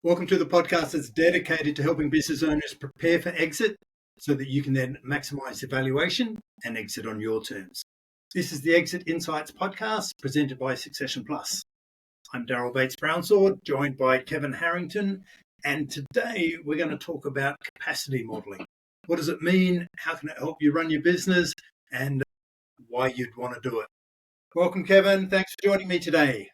Welcome to the podcast that's dedicated to helping business owners prepare for exit so that you can then maximize your valuation and exit on your terms. This is the Exit Insights podcast presented by Succession Plus. I'm Darryl Bates-Brownsword, joined by Kevin Harrington, and today we're going to talk about capacity modeling. What does it mean? How can it help you run your business? And why you'd want to do it. Welcome, Kevin. Thanks for joining me today.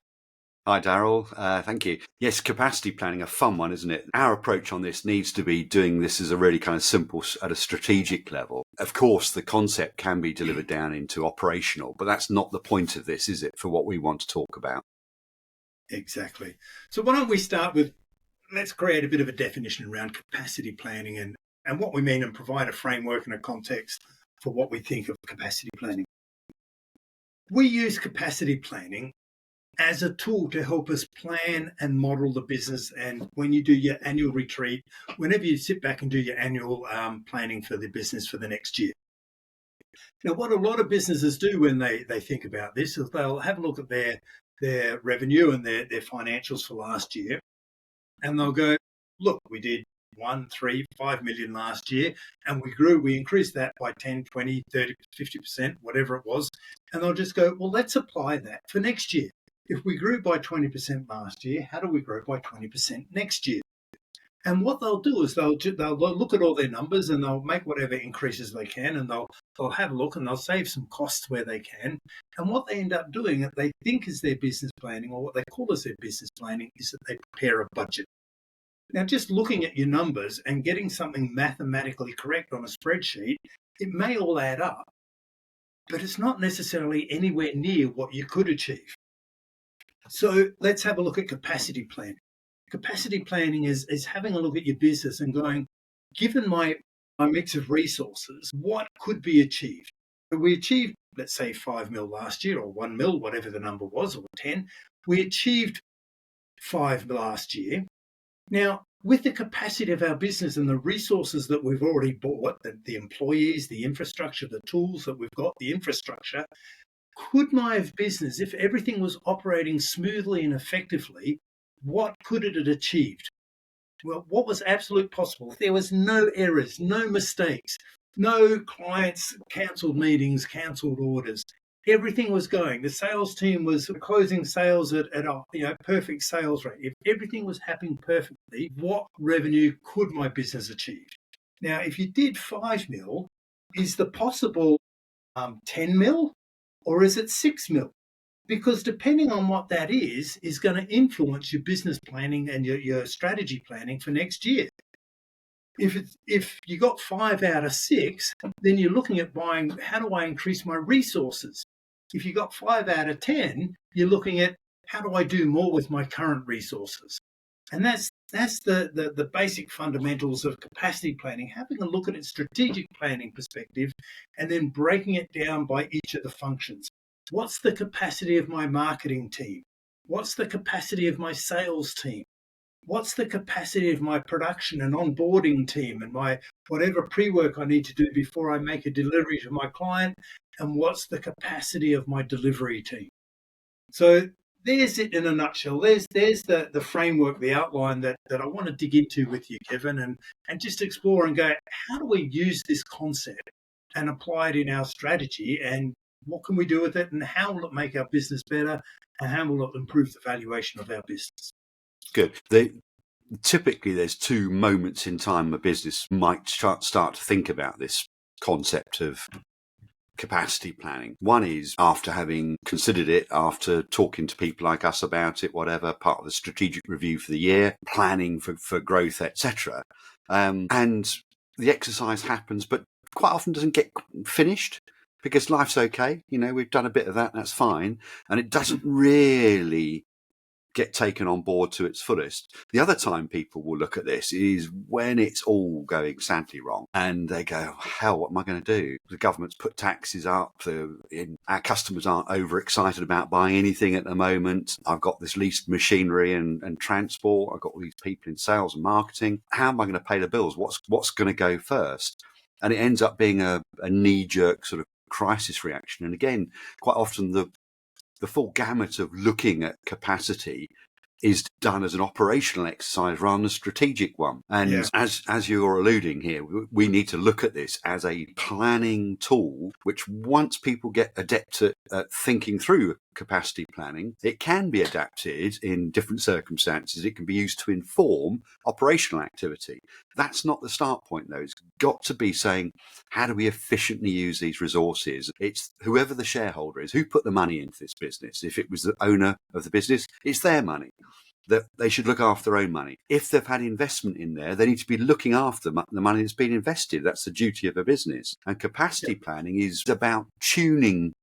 Hi, Darryl. Thank you. Yes, capacity planning, a fun one, isn't it? Our approach on this needs to be doing this as a really kind of simple at a strategic level. Of course, the concept can be delivered down into operational, but that's not the point of this, is it, for what we want to talk about? Exactly. So why don't we start with, let's create a bit of a definition around capacity planning and what we mean, and provide a framework and a context for what we think of capacity planning. We use capacity planning as a tool to help us plan and model the business. And when you do your annual retreat, whenever you sit back and do your annual planning for the business for the next year. Now, what a lot of businesses do when they think about this is they'll have a look at their revenue and their financials for last year. And they'll go, look, we did 1, 3, 5 million last year, and we increased that by 10, 20, 30, 50%, whatever it was. And they'll just go, well, let's apply that for next year. If we grew by 20% last year, how do we grow by 20% next year? And what they'll do is they'll look at all their numbers and they'll make whatever increases they can, and they'll have a look and they'll save some costs where they can. And what they end up doing, that they think is their business planning, or what they call as their business planning, is that they prepare a budget. Now, just looking at your numbers and getting something mathematically correct on a spreadsheet, it may all add up, but it's not necessarily anywhere near what you could achieve. So let's have a look at capacity planning. Capacity planning is having a look at your business and going, given my mix of resources, what could be achieved? We achieved, let's say, 5 mil last year, or 1 mil, whatever the number was, or 10. We achieved 5 last year. Now, with the capacity of our business and the resources that we've already bought, the employees, the infrastructure, the tools that we've got, the infrastructure, could my business, if everything was operating smoothly and effectively, what could it have achieved? Well, what was absolute possible? If there was no errors, no mistakes, no clients cancelled meetings, cancelled orders, everything was going. The sales team was closing sales at a perfect sales rate. If everything was happening perfectly, what revenue could my business achieve? Now, if you did 5 mil, is the possible 10 mil? Or is it 6 mil? Because depending on what that is going to influence your business planning and your strategy planning for next year. If you got 5 out of 6, then you're looking at buying, how do I increase my resources? If you got 5 out of 10, you're looking at, how do I do more with my current resources? And that's the basic fundamentals of capacity planning, having a look at its strategic planning perspective and then breaking it down by each of the functions. What's the capacity of my marketing team? What's the capacity of my sales team? What's the capacity of my production and onboarding team and my whatever pre-work I need to do before I make a delivery to my client? And what's the capacity of my delivery team? So there's it in a nutshell. There's the framework, the outline that I want to dig into with you, Kevin, and just explore and go, how do we use this concept and apply it in our strategy, and what can we do with it, and how will it make our business better, and how will it improve the valuation of our business? Good. Typically, there's 2 moments in time a business might start to think about this concept of capacity planning. One is after having considered it, after talking to people like us about it, whatever, part of the strategic review for the year, planning for growth, etc. And the exercise happens, but quite often doesn't get finished because life's okay. We've done a bit of that, that's fine. And it doesn't really get taken on board to its fullest. The other time people will look at this is when it's all going sadly wrong and they go, hell, what am I going to do? The government's put taxes up. Our customers aren't overexcited about buying anything at the moment. I've got this leased machinery and transport. I've got all these people in sales and marketing. How am I going to pay the bills? What's going to go first? And it ends up being a knee-jerk sort of crisis reaction. And again, quite often the full gamut of looking at capacity is done as an operational exercise rather than a strategic one. And Yeah. as you're alluding here, we need to look at this as a planning tool, which once people get adept at thinking through capacity planning, it can be adapted in different circumstances. It can be used to inform operational activity. That's not the start point, though. It's got to be saying, how do we efficiently use these resources? It's whoever the shareholder is, who put the money into this business. If it was the owner of the business, it's their money. That they should look after their own money. If they've had investment in there, they need to be looking after the money that's been invested. That's the duty of a business. And capacity planning is about tuning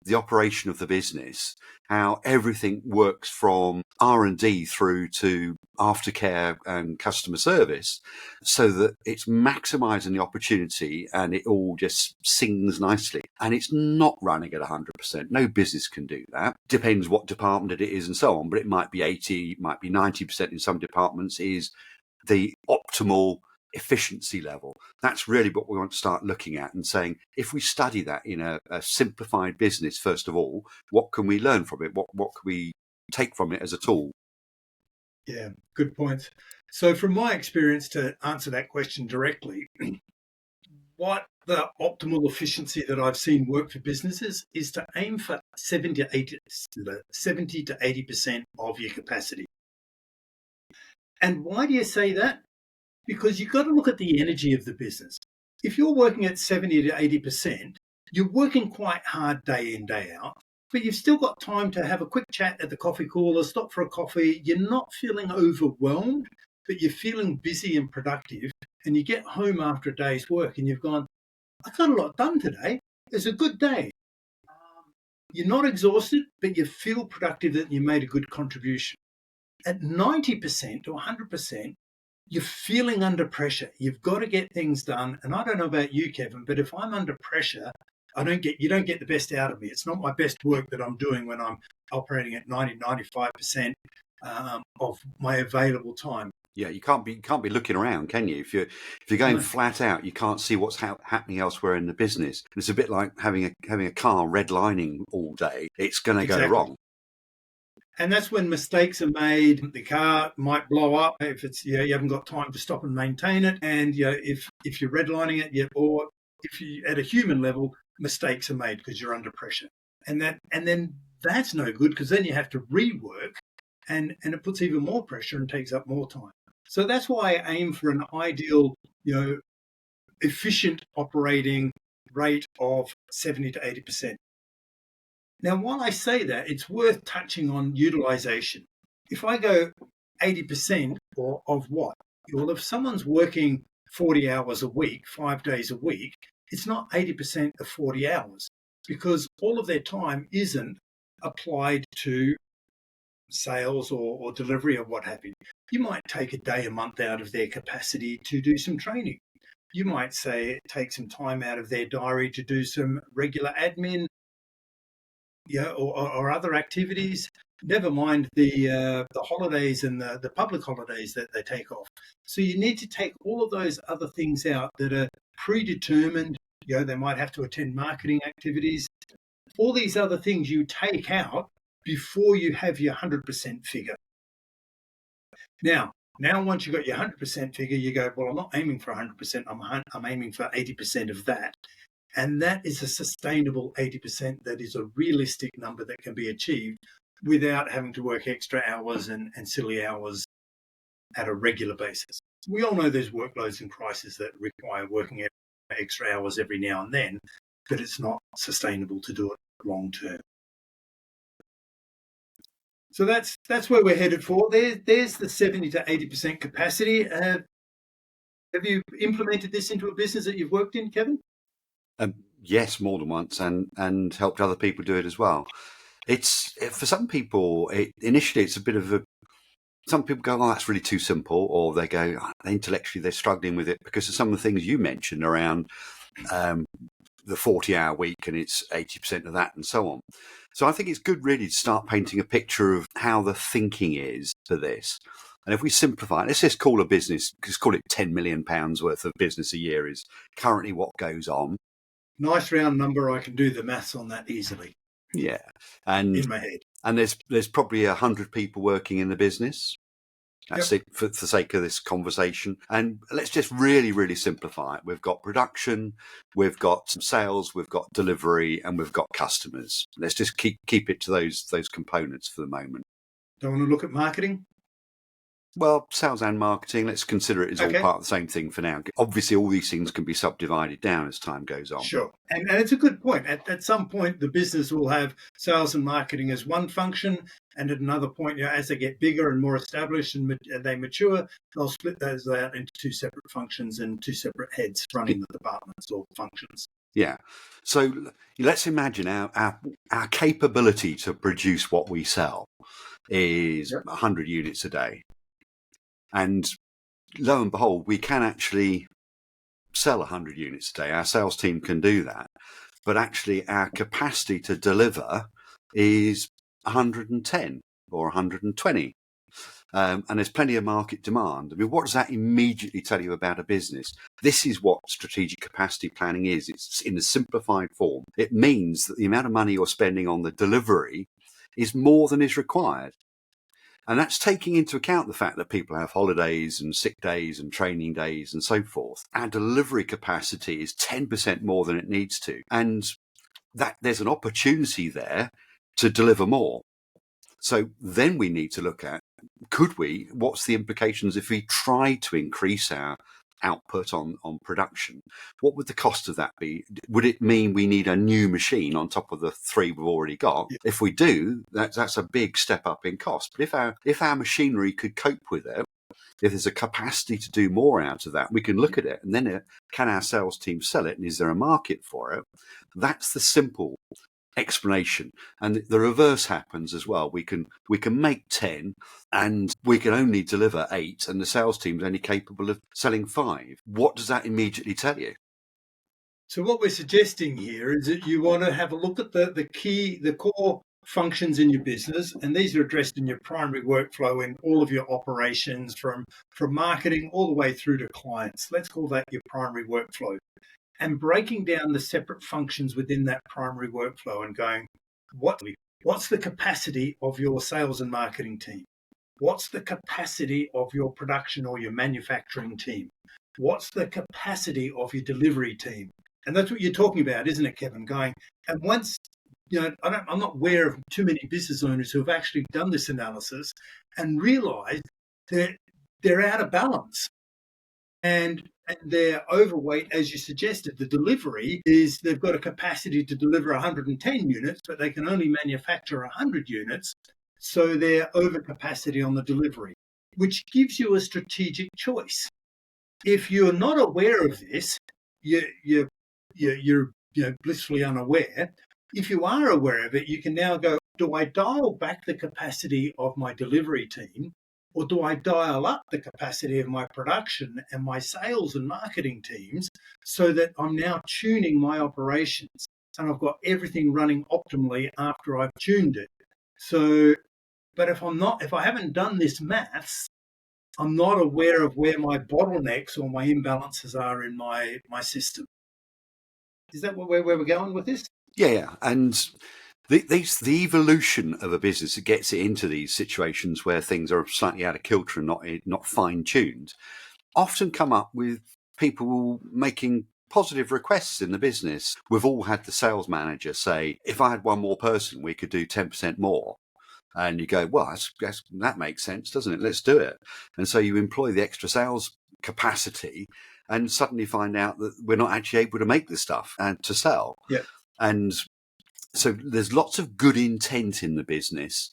the operation of the business, how everything works from R&D through to aftercare and customer service, so that it's maximising the opportunity and it all just sings nicely. And it's not running at 100%. No business can do that. Depends what department it is and so on, but it might be 80, it might be 90% in some departments is the optimal efficiency level. That's really what we want to start looking at and saying, if we study that in a simplified business, first of all, what can we learn from it? What can we take from it as a tool? Yeah, good points. So from my experience, to answer that question directly, what the optimal efficiency that I've seen work for businesses is to aim for 70 to 80% of your capacity. And why do you say that? Because you've got to look at the energy of the business. If you're working at 70 to 80%, you're working quite hard day in, day out, but you've still got time to have a quick chat at the coffee cooler, stop for a coffee. You're not feeling overwhelmed, but you're feeling busy and productive. And you get home after a day's work and you've gone, I got a lot done today. It's a good day. You're not exhausted, but you feel productive that you made a good contribution. At 90% to 100%, you're feeling under pressure. You've got to get things done. And I don't know about you, Kevin, but if I'm under pressure, you don't get the best out of me. It's not my best work that I'm doing when I'm operating at 95% of my available time. Yeah, you can't be looking around, can you? If you're going flat out, you can't see what's happening elsewhere in the business. And it's a bit like having a car redlining all day. It's going to go wrong. And that's when mistakes are made. The car might blow up if you haven't got time to stop and maintain it. And if you're redlining it, or if you at a human level, mistakes are made because you're under pressure. And then that's no good, because then you have to rework, and it puts even more pressure and takes up more time. So that's why I aim for an ideal, efficient operating rate of 70 to 80%. Now, while I say that, it's worth touching on utilisation. If I go 80% of what? Well, if someone's working 40 hours a week, 5 days a week, it's not 80% of 40 hours, because all of their time isn't applied to sales or delivery or what have you. You might take a day a month out of their capacity to do some training. You might say take some time out of their diary to do some regular admin, or other activities. Never mind the holidays and the public holidays that they take off. So you need to take all of those other things out that are predetermined. They might have to attend marketing activities. All these other things you take out before you have your 100% figure. Now once you've got your 100% figure, you go, well, I'm not aiming for 100%. I'm aiming for 80% of that. And that is a sustainable 80%. That is a realistic number that can be achieved without having to work extra hours and silly hours at a regular basis. We all know there's workloads and crises that require working extra hours every now and then, but it's not sustainable to do it long term. So that's where we're headed for. There's the 70 to 80% capacity. Have you implemented this into a business that you've worked in, Kevin? Yes, more than once, and helped other people do it as well. It's for some people. Initially, it's a bit of a. Some people go, "Oh, that's really too simple," or they go, intellectually they're struggling with it because of some of the things you mentioned around the 40-hour week, and it's 80% of that, and so on. So I think it's good, really, to start painting a picture of how the thinking is for this. And if we simplify it, let's just call a business, just call it £10 million worth of business a year is currently what goes on. Nice round number. I can do the maths on that easily. Yeah. And in my head. and there's probably 100 people working in the business. That's Yep. it for the sake of this conversation. And let's just really, really simplify it. We've got production, we've got sales, we've got delivery, and we've got customers. Let's just keep it to those components for the moment. Don't want to look at marketing? Well, sales and marketing, let's consider it as all Okay. part of the same thing for now. Obviously, all these things can be subdivided down as time goes on. Sure. And it's a good point. At some point, the business will have sales and marketing as one function. And at another point, as they get bigger and more established and they mature, they'll split those out into two separate functions and two separate heads running the departments or functions. Yeah. So let's imagine our capability to produce what we sell is 100 units a day. And lo and behold, we can actually sell 100 units a day. Our sales team can do that. But actually, our capacity to deliver is 110 or 120. And there's plenty of market demand. I mean, what does that immediately tell you about a business? This is what strategic capacity planning is. It's in a simplified form. It means that the amount of money you're spending on the delivery is more than is required. And that's taking into account the fact that people have holidays and sick days and training days and so forth. Our delivery capacity is 10% more than it needs to. And that there's an opportunity there to deliver more. So then we need to look at, what's the implications if we try to increase our output on production? What would the cost of that be? Would it mean we need a new machine on top of the 3 we've already got? Yeah. If we do, that's a big step up in cost. But if our machinery could cope with it, if there's a capacity to do more out of that, we can look at it and then can our sales team sell it, and is there a market for it? That's the simple explanation. And the reverse happens as well. We can make 10 and we can only deliver 8, and the sales team's only capable of selling 5. What does that immediately tell you? So what we're suggesting here is that you want to have a look at the core functions in your business, and these are addressed in your primary workflow in all of your operations, from marketing all the way through to clients. Let's call that your primary workflow. And breaking down the separate functions within that primary workflow and going, what's the capacity of your sales and marketing team? What's the capacity of your production or your manufacturing team? What's the capacity of your delivery team? And that's what you're talking about, isn't it, Kevin? And once, I'm not aware of too many business owners who have actually done this analysis and realized that they're out of balance. And they're overweight, as you suggested. The delivery is they've got a capacity to deliver 110 units, but they can only manufacture 100 units. So they're over capacity on the delivery, which gives you a strategic choice. If you're not aware of this, you're blissfully unaware. If you are aware of it, you can now go, do I dial back the capacity of my delivery team? Or do I dial up the capacity of my production and my sales and marketing teams so that I'm now tuning my operations and I've got everything running optimally after I've tuned it? So, but if I haven't done this maths, I'm not aware of where my bottlenecks or my imbalances are in my system. Is that where we're going with this? Yeah. And the evolution of a business that gets it into these situations where things are slightly out of kilter and not fine-tuned often come up with people making positive requests in the business. We've all had the sales manager say, if I had one more person, we could do 10% more. And you go, well, that makes sense, doesn't it? Let's do it. And so you employ the extra sales capacity and suddenly find out that we're not actually able to make the stuff and to sell. Yeah. And so there's lots of good intent in the business,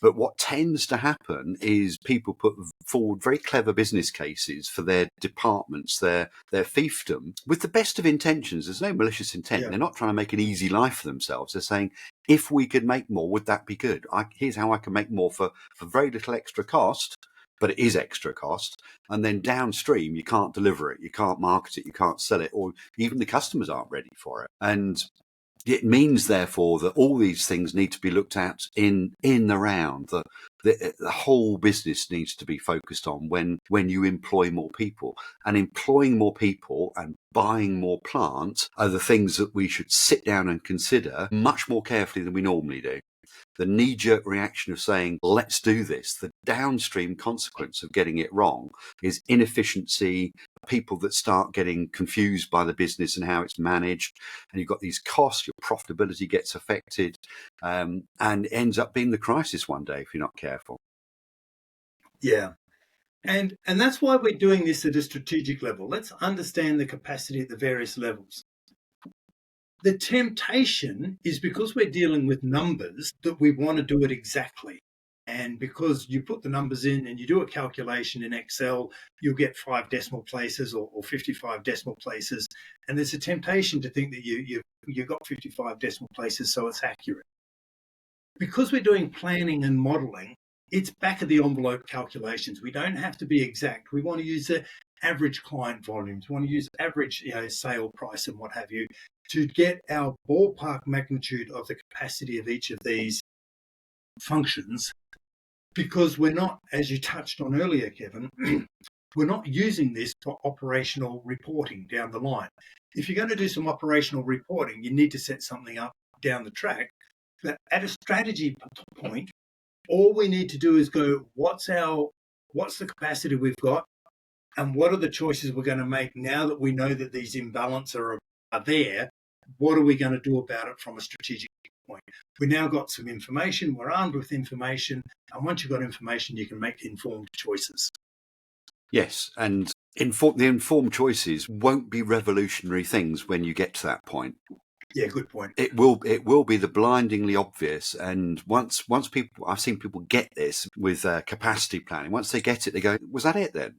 but what tends to happen is people put forward very clever business cases for their departments, their fiefdom, with the best of intentions. There's no malicious intent. Yeah. They're not trying to make an easy life for themselves. They're saying, if we could make more, would that be good? Here's how I can make more for very little extra cost, but it is extra cost. And then downstream, you can't deliver it, you can't market it, you can't sell it, or even the customers aren't ready for it. And It means, therefore, that all these things need to be looked at in the round. The whole business needs to be focused on when you employ more people. And employing more people and buying more plant are the things that we should sit down and consider much more carefully than we normally do. The knee-jerk reaction of saying, let's do this, the downstream consequence of getting it wrong is inefficiency, people that start getting confused by the business and how it's managed, and you've got these costs, your profitability gets affected, and it ends up being the crisis one day if you're not careful. Yeah. And that's why we're doing this at a strategic level. Let's understand the capacity at the various levels. The temptation is, because we're dealing with numbers, that we want to do it exactly. And because you put the numbers in and you do a calculation in Excel, you'll get 5 decimal places or 55 decimal places. And there's a temptation to think that you've got 55 decimal places, so it's accurate. Because we're doing planning and modeling, it's back of the envelope calculations. We don't have to be exact. We want to use the average client volumes. We want to use average sale price and what have you to get our ballpark magnitude of the capacity of each of these functions, because we're not, as you touched on earlier, Kevin, we're not using this for operational reporting down the line. If you're going to do some operational reporting, you need to set something up down the track. But at a strategy point, all we need to do is go, what's the capacity we've got, and what are the choices we're going to make now that we know that these imbalances are there? What are we going to do about it from a strategic point? We now got some information, we're armed with information, and once you've got information, you can make informed choices. Yes, and the informed choices won't be revolutionary things when you get to that point. Yeah, good point. It will be the blindingly obvious, and once people, I've seen people get this with capacity planning. Once they get it, they go, "Was that it then?"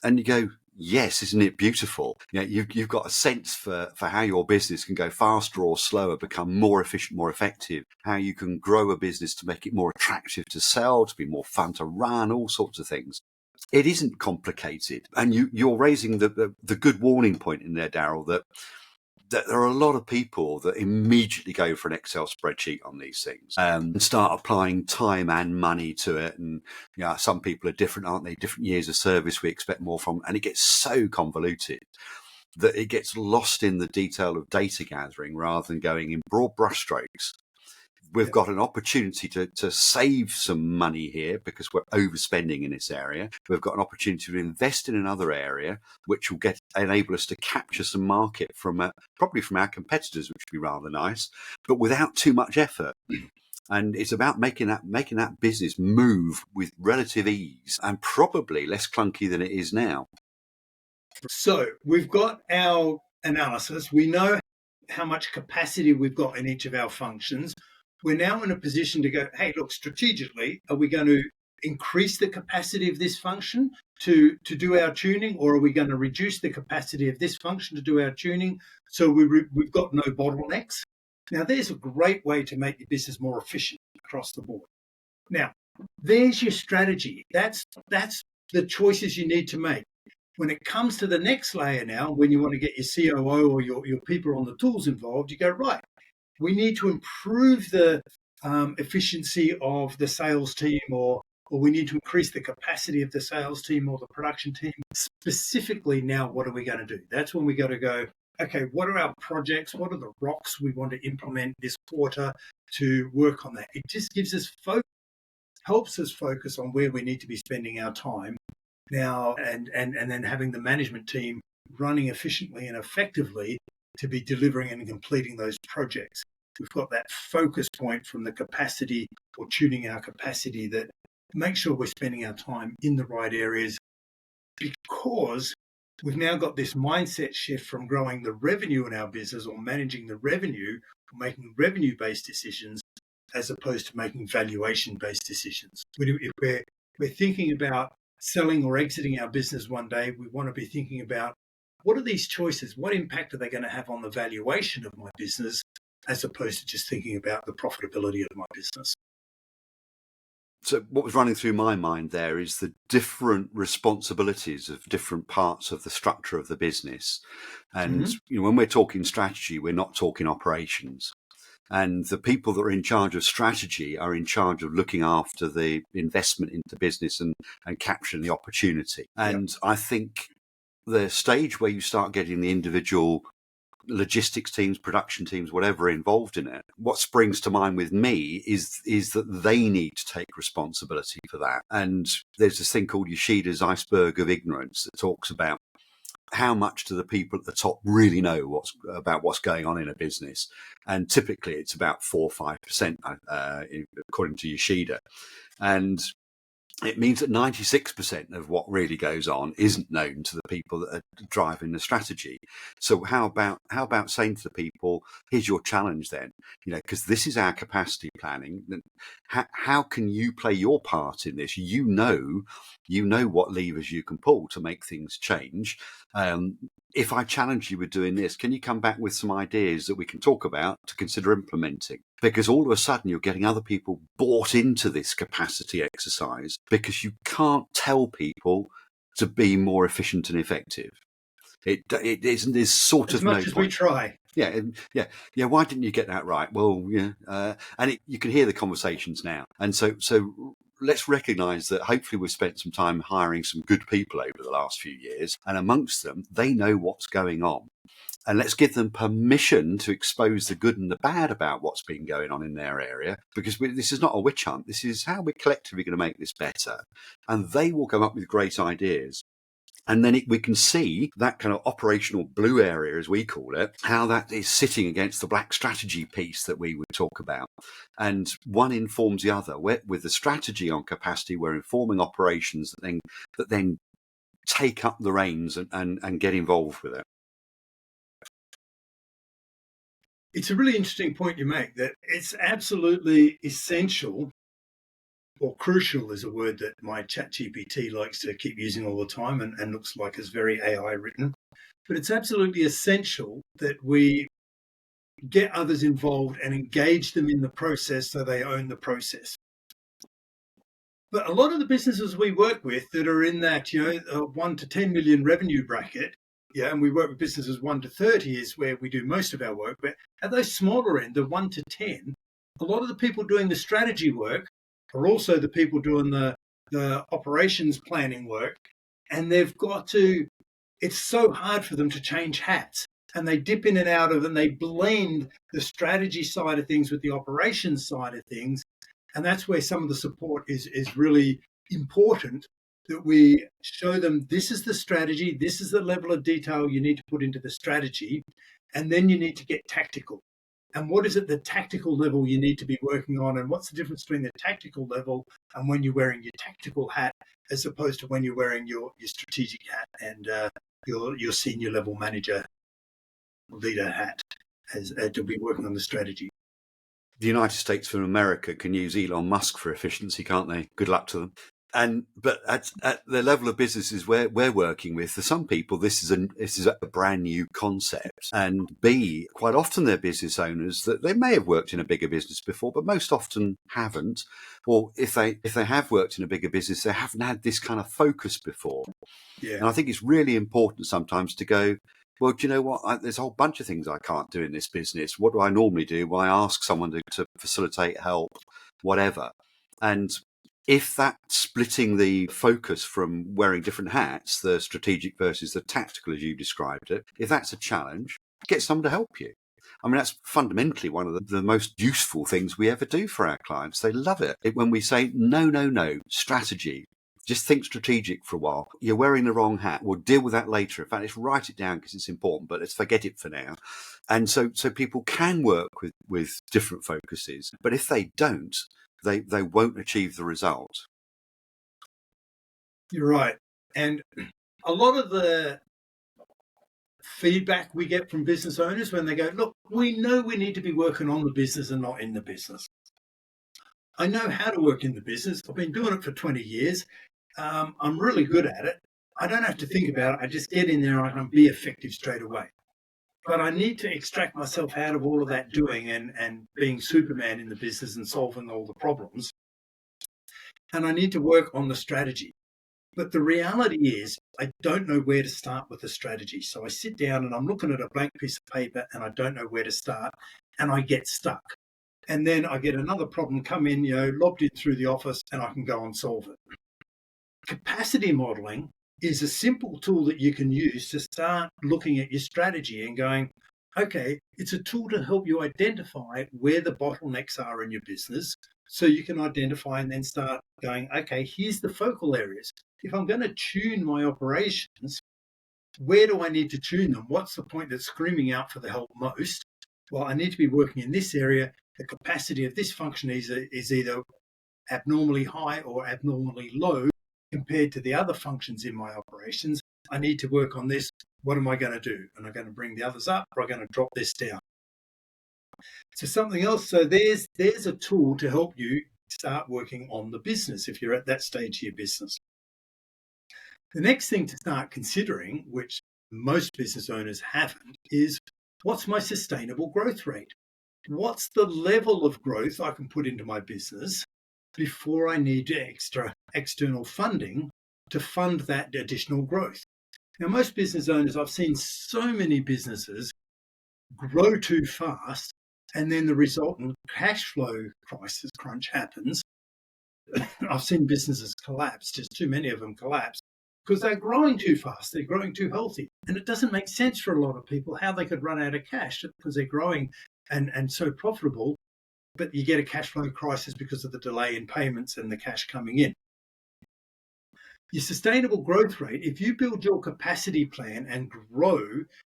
And you go, "Yes, isn't it beautiful?" You've got a sense for how your business can go faster or slower, become more efficient, more effective. How you can grow a business to make it more attractive to sell, to be more fun to run, all sorts of things. It isn't complicated, and you're raising the good warning point in there, Darryl, that there are a lot of people that immediately go for an Excel spreadsheet on these things and start applying time and money to it. And some people are different, aren't they? Different years of service we expect more from, and it gets so convoluted that it gets lost in the detail of data gathering rather than going in broad brushstrokes. We've got an opportunity to save some money here because we're overspending in this area. We've got an opportunity to invest in another area, which will enable us to capture some market probably from our competitors, which would be rather nice, but without too much effort. And it's about making that business move with relative ease and probably less clunky than it is now. So we've got our analysis. We know how much capacity we've got in each of our functions. We're now in a position to go, hey, look, strategically, are we going to increase the capacity of this function to do our tuning, or are we going to reduce the capacity of this function to do our tuning so we've got no bottlenecks? Now, there's a great way to make your business more efficient across the board. Now, there's your strategy. That's the choices you need to make. When it comes to the next layer now, when you want to get your COO or your people on the tools involved, you go, right, we need to improve the efficiency of the sales team, or we need to increase the capacity of the sales team or the production team. Specifically now, what are we going to do? That's when we got to go, okay, what are our projects? What are the rocks we want to implement this quarter to work on that? It just gives us focus, helps us focus on where we need to be spending our time now, and then having the management team running efficiently and effectively to be delivering and completing those projects. We've got that focus point from the capacity or tuning our capacity that makes sure we're spending our time in the right areas, because we've now got this mindset shift from growing the revenue in our business or managing the revenue or making revenue-based decisions as opposed to making valuation-based decisions. If we're thinking about selling or exiting our business one day, we want to be thinking about, what are these choices? What impact are they going to have on the valuation of my business, as opposed to just thinking about the profitability of my business? So what was running through my mind there is the different responsibilities of different parts of the structure of the business. And when we're talking strategy, we're not talking operations. And the people that are in charge of strategy are in charge of looking after the investment into business and capturing the opportunity. And I think the stage where you start getting the individual logistics teams, production teams, whatever involved in it, what springs to mind with me is that they need to take responsibility for that. And there's this thing called Yoshida's iceberg of ignorance that talks about how much do the people at the top really know what's going on in a business, and typically it's about 4 or 5%, according to Yoshida, and it means that 96% of what really goes on isn't known to the people that are driving the strategy. So how about saying to the people, here's your challenge then, because this is our capacity planning. How can you play your part in this? You know what levers you can pull to make things change. If I challenge you with doing this, can you come back with some ideas that we can talk about to consider implementing? Because all of a sudden you're getting other people bought into this capacity exercise, because you can't tell people to be more efficient and effective. It isn't. There's sort as of much no as point. we try. Yeah. Why didn't you get that right? Well, and you can hear the conversations now. And so let's recognise that hopefully we've spent some time hiring some good people over the last few years, and amongst them, they know what's going on. And let's give them permission to expose the good and the bad about what's been going on in their area, because this is not a witch hunt. This is how we're collectively going to make this better. And they will come up with great ideas. And then we can see that kind of operational blue area, as we call it, how that is sitting against the black strategy piece that we would talk about. And one informs the other. With the strategy on capacity, we're informing operations that then take up the reins and get involved with it. It's a really interesting point you make, that it's absolutely essential, or crucial is a word that my ChatGPT likes to keep using all the time and looks like it's very AI written. But it's absolutely essential that we get others involved and engage them in the process so they own the process. But a lot of the businesses we work with that are in that 1 to 10 million revenue bracket, and we work with businesses 1 to 30 is where we do most of our work. But at those smaller end, the 1 to 10, a lot of the people doing the strategy work are also the people doing the operations planning work. And it's so hard for them to change hats. And they dip in and out of, and they blend the strategy side of things with the operations side of things. And that's where some of the support is really important, that we show them this is the strategy, this is the level of detail you need to put into the strategy, and then you need to get tactical. And what is at the tactical level you need to be working on, and what's the difference between the tactical level and when you're wearing your tactical hat as opposed to when you're wearing your strategic hat and your senior level manager leader hat to be working on the strategy. The United States of America can use Elon Musk for efficiency, can't they? Good luck to them. But at the level of businesses we're working with, for some people, this is a brand new concept. And B, quite often they're business owners that they may have worked in a bigger business before, but most often haven't. Or if they have worked in a bigger business, they haven't had this kind of focus before. Yeah. And I think it's really important sometimes to go, well, do you know what? There's a whole bunch of things I can't do in this business. What do I normally do? Well, I ask someone to facilitate, help, whatever. And if that splitting the focus from wearing different hats, the strategic versus the tactical, as you described it, if that's a challenge, get someone to help you. I mean, that's fundamentally one of the most useful things we ever do for our clients. They love it. When we say, no, strategy, just think strategic for a while. You're wearing the wrong hat. We'll deal with that later. In fact, let's write it down because it's important, but let's forget it for now. And so people can work with different focuses. But if they don't, they won't achieve the result. You're right. And a lot of the feedback we get from business owners when they go, look, we know we need to be working on the business and not in the business. I know how to work in the business. I've been doing it for 20 years. I'm really good at it. I don't have to think about it. I just get in there and I can be effective straight away. But I need to extract myself out of all of that doing and being Superman in the business and solving all the problems. and I need to work on the strategy. But the reality is, I don't know where to start with the strategy. So I sit down and I'm looking at a blank piece of paper and I don't know where to start, and I get stuck. And then I get another problem come in, lobbed in through the office, and I can go and solve it. Capacity modeling is a simple tool that you can use to start looking at your strategy and going, okay, it's a tool to help you identify where the bottlenecks are in your business, so you can identify and then start going, okay, here's the focal areas. If I'm going to tune my operations, where do I need to tune them? What's the point that's screaming out for the help most? Well, I need to be working in this area. The capacity of this function is either abnormally high or abnormally low compared to the other functions in my operations. I need to work on this. What am I going to do? And I'm going to bring the others up, or I'm going to drop this down. So something else. So there's a tool to help you start working on the business if you're at that stage of your business. The next thing to start considering, which most business owners haven't, is what's my sustainable growth rate? What's the level of growth I can put into my business before I need extra external funding to fund that additional growth? Now, most business owners, I've seen so many businesses grow too fast, and then the resultant cash flow crisis crunch happens. I've seen businesses collapse, just too many of them collapse, because they're growing too fast, they're growing too healthy. And it doesn't make sense for a lot of people how they could run out of cash because they're growing and so profitable, but you get a cash flow crisis because of the delay in payments and the cash coming in. Your sustainable growth rate, if you build your capacity plan and grow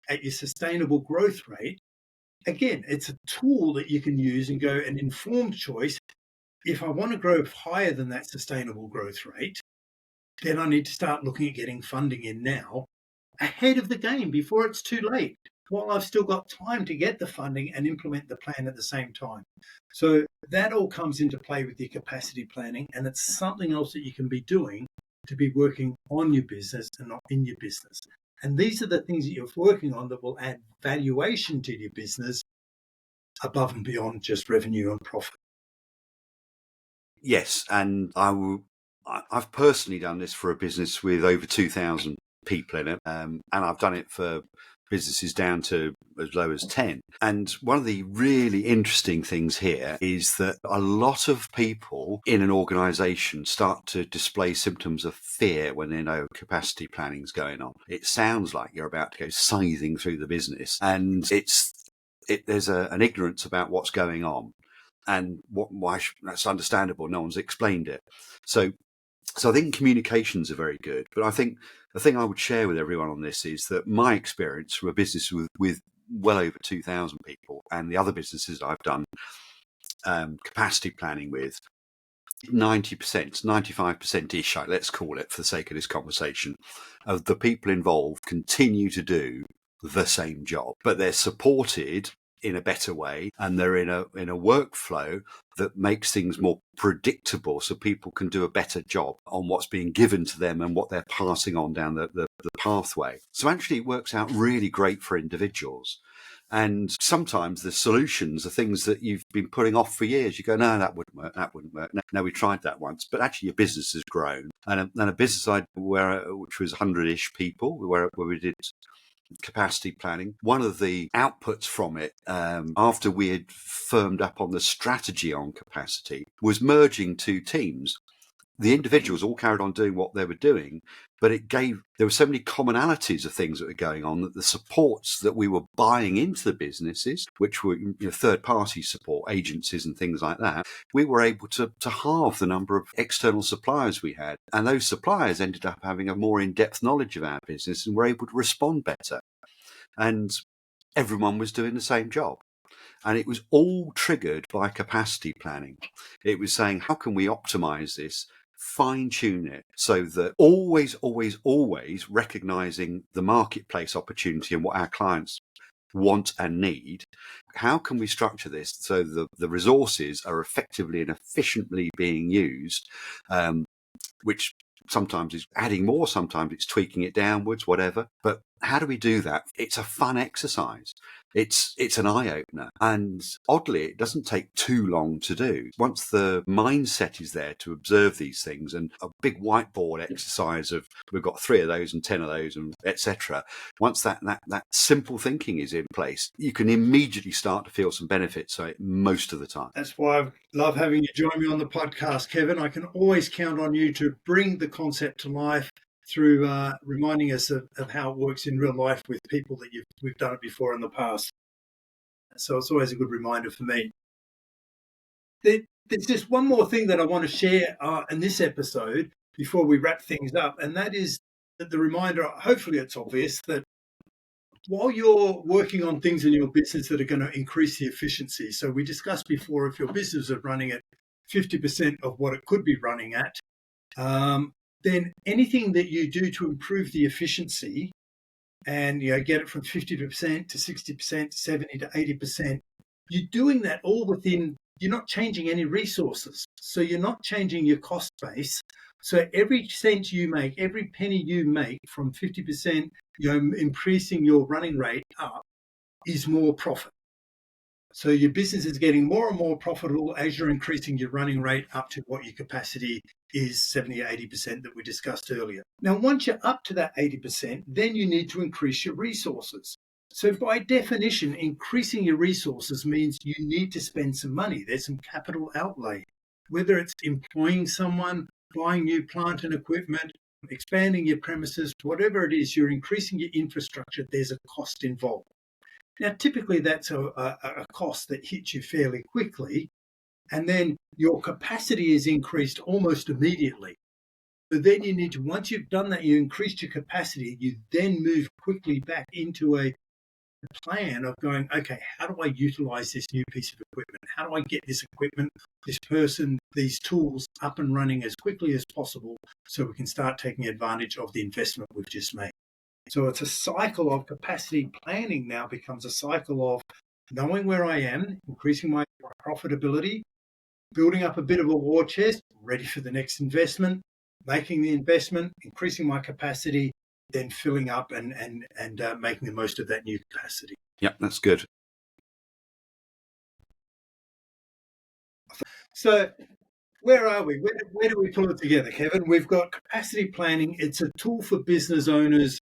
at your sustainable growth rate, again, it's a tool that you can use and go an informed choice. If I want to grow higher than that sustainable growth rate, then I need to start looking at getting funding in now, ahead of the game, before it's too late, while I've still got time to get the funding and implement the plan at the same time. So that all comes into play with your capacity planning, and it's something else that you can be doing to be working on your business and not in your business. And these are the things that you're working on that will add valuation to your business above and beyond just revenue and profit. Yes, and I've personally done this for a business with over 2,000 people in it, and I've done it for businesses down to as low as 10. And one of the really interesting things here is that a lot of people in an organisation start to display symptoms of fear when they know capacity planning is going on. It sounds like you're about to go scything through the business, and there's an ignorance about what's going on. And why that's understandable. No one's explained it. So I think communications are very good. But I think the thing I would share with everyone on this is that my experience from a business with well over 2,000 people and the other businesses I've done capacity planning with, 90%, 95%-ish, let's call it for the sake of this conversation, of the people involved continue to do the same job, but they're supported in a better way, and they're in a workflow that makes things more predictable, so people can do a better job on what's being given to them and what they're passing on down the pathway. So actually it works out really great for individuals. And sometimes the solutions are things that you've been putting off for years. You go, no, that wouldn't work. That wouldn't work. No, we tried that once. But actually your business has grown. And a business which was 100-ish people, where we did capacity planning. One of the outputs from it, after we had firmed up on the strategy on capacity, was merging two teams. The individuals all carried on doing what they were doing, but there were so many commonalities of things that were going on that the supports that we were buying into the businesses, which were third-party support agencies and things like that, we were able to halve the number of external suppliers we had. And those suppliers ended up having a more in-depth knowledge of our business and were able to respond better. And everyone was doing the same job. And it was all triggered by capacity planning. It was saying, how can we optimize this, fine-tune it, so that always recognizing the marketplace opportunity and what our clients want and need. How can we structure this so the resources are effectively and efficiently being used, which sometimes is adding more, sometimes it's tweaking it downwards, whatever. But how do we do that? It's a fun exercise. It's an eye-opener. And oddly, it doesn't take too long to do. Once the mindset is there to observe these things, and a big whiteboard exercise of we've got 3 of those and 10 of those and etc. Once that simple thinking is in place, you can immediately start to feel some benefits most of the time. That's why I love having you join me on the podcast, Kevin. I can always count on you to bring the concept to life through reminding us of how it works in real life with people that we've done it before in the past. So it's always a good reminder for me. There's just one more thing that I want to share in this episode before we wrap things up, and that is the reminder, hopefully it's obvious, that while you're working on things in your business that are going to increase the efficiency, so we discussed before, if your business is running at 50% of what it could be running at, then anything that you do to improve the efficiency and get it from 50% to 60%, 70 to 80%, you're doing that all within, you're not changing any resources. So you're not changing your cost base. So every cent you make, every penny you make from 50%, increasing your running rate up is more profit. So your business is getting more and more profitable as you're increasing your running rate up to what your capacity is, 70 or 80% that we discussed earlier. Now, once you're up to that 80%, then you need to increase your resources. So by definition, increasing your resources means you need to spend some money. There's some capital outlay, whether it's employing someone, buying new plant and equipment, expanding your premises, whatever it is, you're increasing your infrastructure, there's a cost involved. Now, typically that's a cost that hits you fairly quickly, and then your capacity is increased almost immediately. But then you need to, once you've done that, you increased your capacity, you then move quickly back into a plan of going, okay, how do I utilize this new piece of equipment? How do I get this equipment, this person, these tools up and running as quickly as possible so we can start taking advantage of the investment we've just made? So it's a cycle of capacity planning now becomes a cycle of knowing where I am, increasing my profitability, building up a bit of a war chest, ready for the next investment, making the investment, increasing my capacity, then filling up and making the most of that new capacity. Yep, that's good. So where are we? Where do we pull it together, Kevin? We've got capacity planning. It's a tool for business owners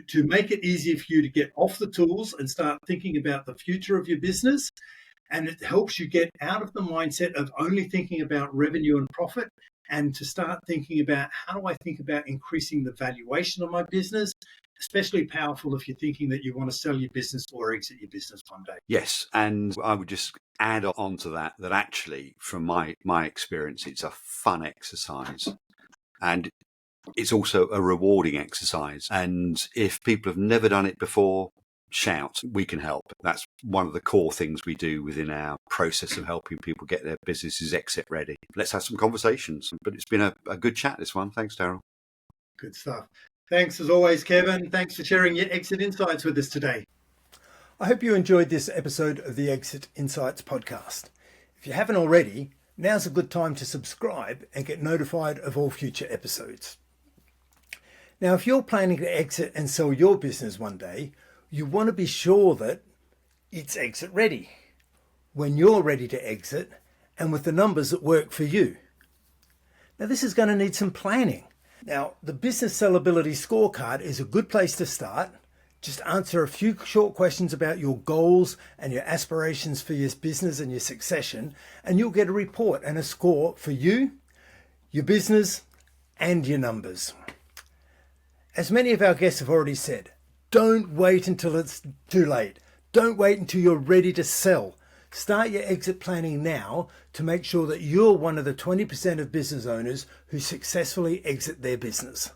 to make it easier for you to get off the tools and start thinking about the future of your business. And it helps you get out of the mindset of only thinking about revenue and profit and to start thinking about how do I think about increasing the valuation of my business, especially powerful if you're thinking that you want to sell your business or exit your business one day. Yes, and I would just add on to that actually from my experience, it's a fun exercise. And it's also a rewarding exercise. And if people have never done it before, shout, we can help. That's one of the core things we do within our process of helping people get their businesses exit ready. Let's have some conversations. But it's been a good chat, this one. Thanks, Darryl. Good stuff. Thanks as always, Kevin. Thanks for sharing your exit insights with us today. I hope you enjoyed this episode of the Exit Insights podcast. If you haven't already, now's a good time to subscribe and get notified of all future episodes. Now, if you're planning to exit and sell your business one day, you want to be sure that it's exit ready, when you're ready to exit and with the numbers that work for you. Now, this is going to need some planning. Now, the Business Sellability Scorecard is a good place to start. Just answer a few short questions about your goals and your aspirations for your business and your succession, and you'll get a report and a score for you, your business, and your numbers. As many of our guests have already said, don't wait until it's too late. Don't wait until you're ready to sell. Start your exit planning now to make sure that you're one of the 20% of business owners who successfully exit their business.